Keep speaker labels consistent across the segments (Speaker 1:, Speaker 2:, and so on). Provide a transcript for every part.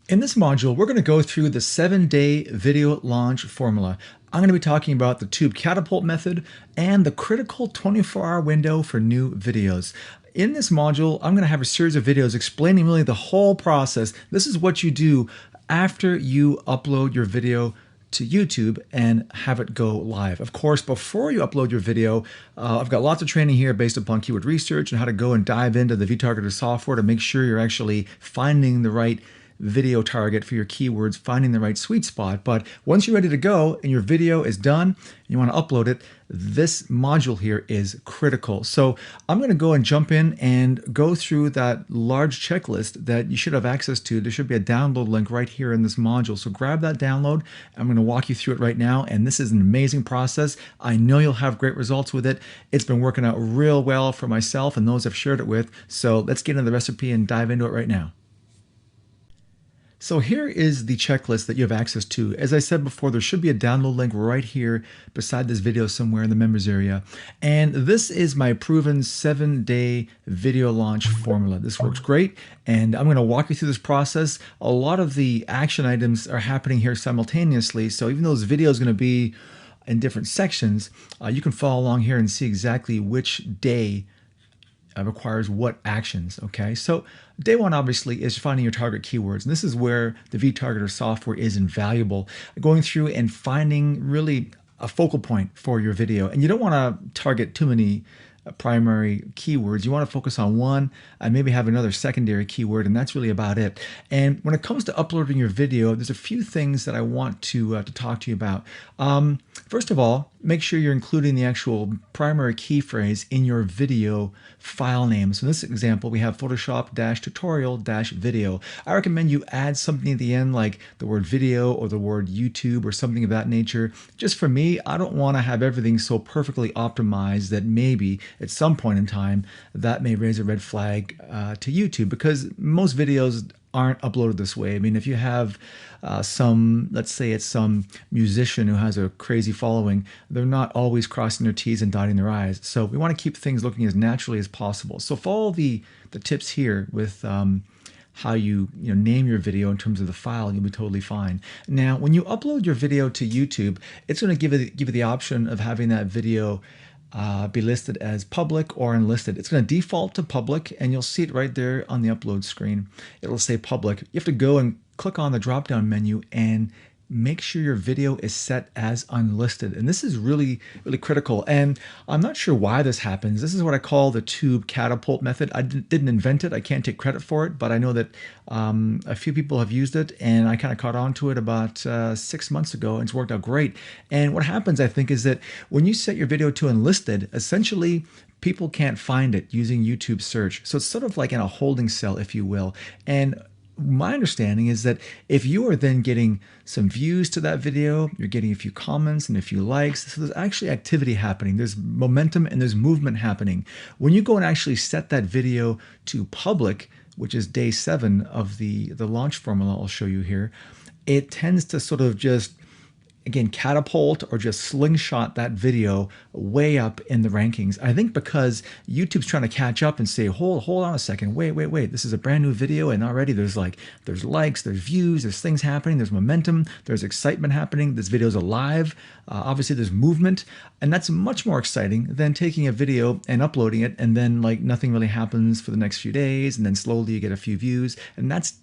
Speaker 1: In this module, we're going to go through the 7-day video launch formula. I'm going to be talking about the tube catapult method and the critical 24-hour window for new videos. In this module, I'm going to have a series of videos explaining really the whole process. This is what you do after you upload your video to YouTube and have it go live. Of course, before you upload your video, I've got lots of training here based upon keyword research and how to go and dive into the vTargeter software to make sure you're actually finding the right video target for your keywords, finding the right sweet spot. But once you're ready to go and your video is done, and you want to upload it, this module here is critical. So I'm going to go and jump in and go through that large checklist that you should have access to. There should be a download link right here in this module. So grab that download. I'm going to walk you through it right now. And this is an amazing process. I know you'll have great results with it. It's been working out real well for myself and those I've shared it with. So let's get into the recipe and dive into it right now. So here is the checklist that you have access to. As I said before, there should be a download link right here beside this video somewhere in the members area. And this is my proven 7-day video launch formula. This works great. And I'm going to walk you through this process. A lot of the action items are happening here simultaneously. So even though this video is going to be in different sections, you can follow along here and see exactly which day requires what actions, okay? So day one obviously is finding your target keywords. And this is where the vTargeter software is invaluable. Going through and finding really a focal point for your video. And you don't want to target too many primary keywords. You want to focus on one and maybe have another secondary keyword, and that's really about it. And when it comes to uploading your video, there's a few things that I want to talk to you about. First of all, make sure you're including the actual primary key phrase in your video file name. So in this example, we have Photoshop-tutorial-video. I recommend you add something at the end like the word video or the word YouTube or something of that nature. Just for me, I don't want to have everything so perfectly optimized that maybe at some point in time that may raise a red flag to YouTube, because most videos aren't uploaded this way. I mean, if you have let's say it's some musician who has a crazy following, they're not always crossing their T's and dotting their I's. So we want to keep things looking as naturally as possible. So follow the tips here with how you name your video in terms of the file, and you'll be totally fine. Now, when you upload your video to YouTube, it's going to give you the option of having that video be listed as public or unlisted. It's going to default to public, and you'll see it right there on the upload screen. It'll say public. You have to go and click on the drop-down menu and make sure your video is set as unlisted. And this is really, really critical. And I'm not sure why this happens. This is what I call the tube catapult method. I didn't invent it. I can't take credit for it, but I know that a few people have used it, and I kind of caught on to it about 6 months ago, and it's worked out great. And what happens, I think, is that when you set your video to unlisted, essentially people can't find it using YouTube search. So it's sort of like in a holding cell, if you will. And my understanding is that if you are then getting some views to that video, you're getting a few comments and a few likes, so there's actually activity happening, there's momentum and there's movement happening. When you go and actually set that video to public, which is day 7 of the launch formula I'll show you here, it tends to sort of just, again, catapult or just slingshot that video way up in the rankings. I think because YouTube's trying to catch up and say, hold on a second, wait, this is a brand new video, and already there's likes, there's views, there's things happening, there's momentum, there's excitement happening, this video's alive, obviously there's movement, and that's much more exciting than taking a video and uploading it, and then like nothing really happens for the next few days, and then slowly you get a few views, and that's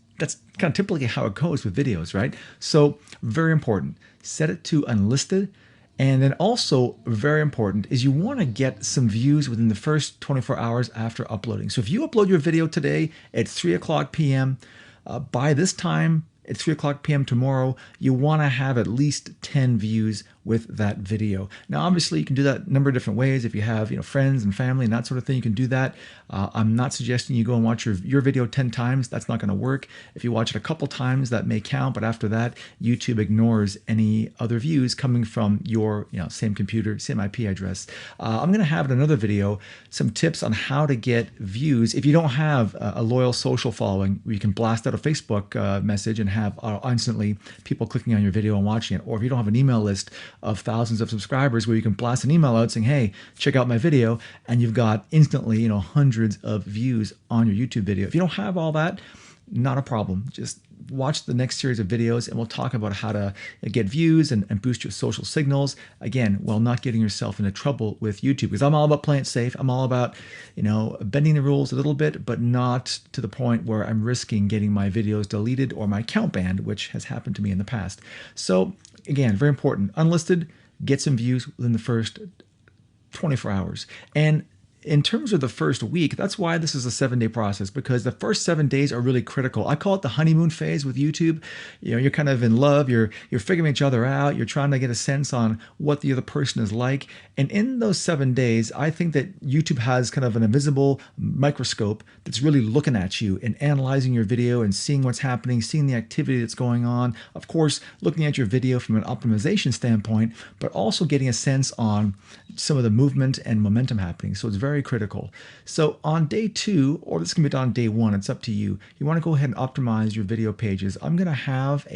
Speaker 1: kind of typically how it goes with videos, right? So very important, set it to unlisted. And then also very important is you want to get some views within the first 24 hours after uploading. So if you upload your video today at 3:00 p.m., by this time at 3:00 p.m. tomorrow, you want to have at least 10 views with that video. Now, obviously, you can do that a number of different ways. If you have friends and family and that sort of thing, you can do that. I'm not suggesting you go and watch your video 10 times. That's not going to work. If you watch it a couple times, that may count. But after that, YouTube ignores any other views coming from your same computer, same IP address. I'm going to have in another video some tips on how to get views. If you don't have a loyal social following, where you can blast out a Facebook message and have instantly people clicking on your video and watching it. Or if you don't have an email list of thousands of subscribers where you can blast an email out saying, hey, check out my video, and you've got instantly hundreds of views on your YouTube video. If you don't have all that, not a problem. Just watch the next series of videos and we'll talk about how to get views and boost your social signals, again, while not getting yourself into trouble with YouTube. Because I'm all about playing it safe. I'm all about, bending the rules a little bit, but not to the point where I'm risking getting my videos deleted or my account banned, which has happened to me in the past. So again, very important. Unlisted, get some views within the first 24 hours. And in terms of the first week, that's why this is a 7-day process, because the first 7 days are really critical. I call it the honeymoon phase with YouTube. You're kind of in love, you're figuring each other out, you're trying to get a sense on what the other person is like. And in those 7 days, I think that YouTube has kind of an invisible microscope that's really looking at you and analyzing your video and seeing what's happening, seeing the activity that's going on. Of course, looking at your video from an optimization standpoint, but also getting a sense on some of the movement and momentum happening. So it's very critical. So on day 2, or this can be done on day 1, it's up to you. You want to go ahead and optimize your video pages. I'm going to have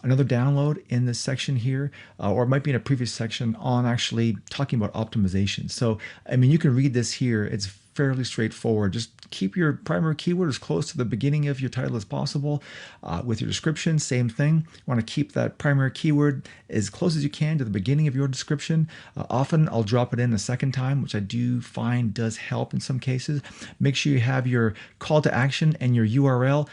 Speaker 1: another download in this section here, or it might be in a previous section on actually talking about optimization. So, I mean, you can read this here. It's fairly straightforward. Just keep your primary keyword as close to the beginning of your title as possible. With your description, same thing. You want to keep that primary keyword as close as you can to the beginning of your description. Often I'll drop it in a second time, which I do find does help in some cases. Make sure you have your call to action and your URL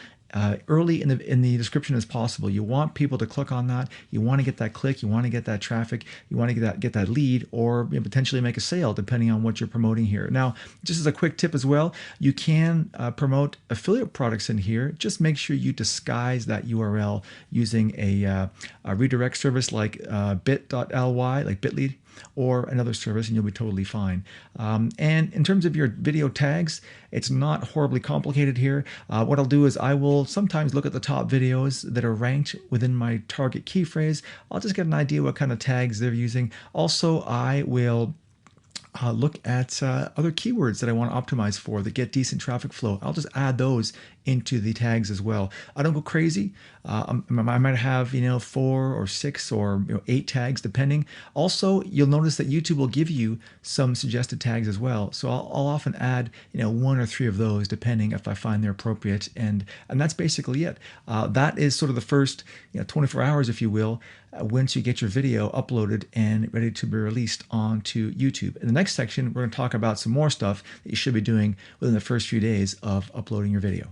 Speaker 1: early in the description as possible. You want people to click on that. You want to get that click. You want to get that traffic. You want to get that lead, or potentially make a sale depending on what you're promoting here. Now, just as a quick tip as well, you can promote affiliate products in here. Just make sure you disguise that URL using a redirect service like bit.ly, like Bitly, or another service, and you'll be totally fine. And in terms of your video tags, it's not horribly complicated here. What I'll do is I will sometimes look at the top videos that are ranked within my target key phrase. I'll just get an idea what kind of tags they're using. Also, I will look at other keywords that I want to optimize for that get decent traffic flow. I'll just add those into the tags as well. I don't go crazy. I might have 4 or 6 or 8 tags depending. Also, you'll notice that YouTube will give you some suggested tags as well. So I'll often add 1 or 3 of those depending if I find they're appropriate, and that's basically it. That is sort of the first 24 hours, if you will, once you get your video uploaded and ready to be released onto YouTube. In the next section, we're going to talk about some more stuff that you should be doing within the first few days of uploading your video.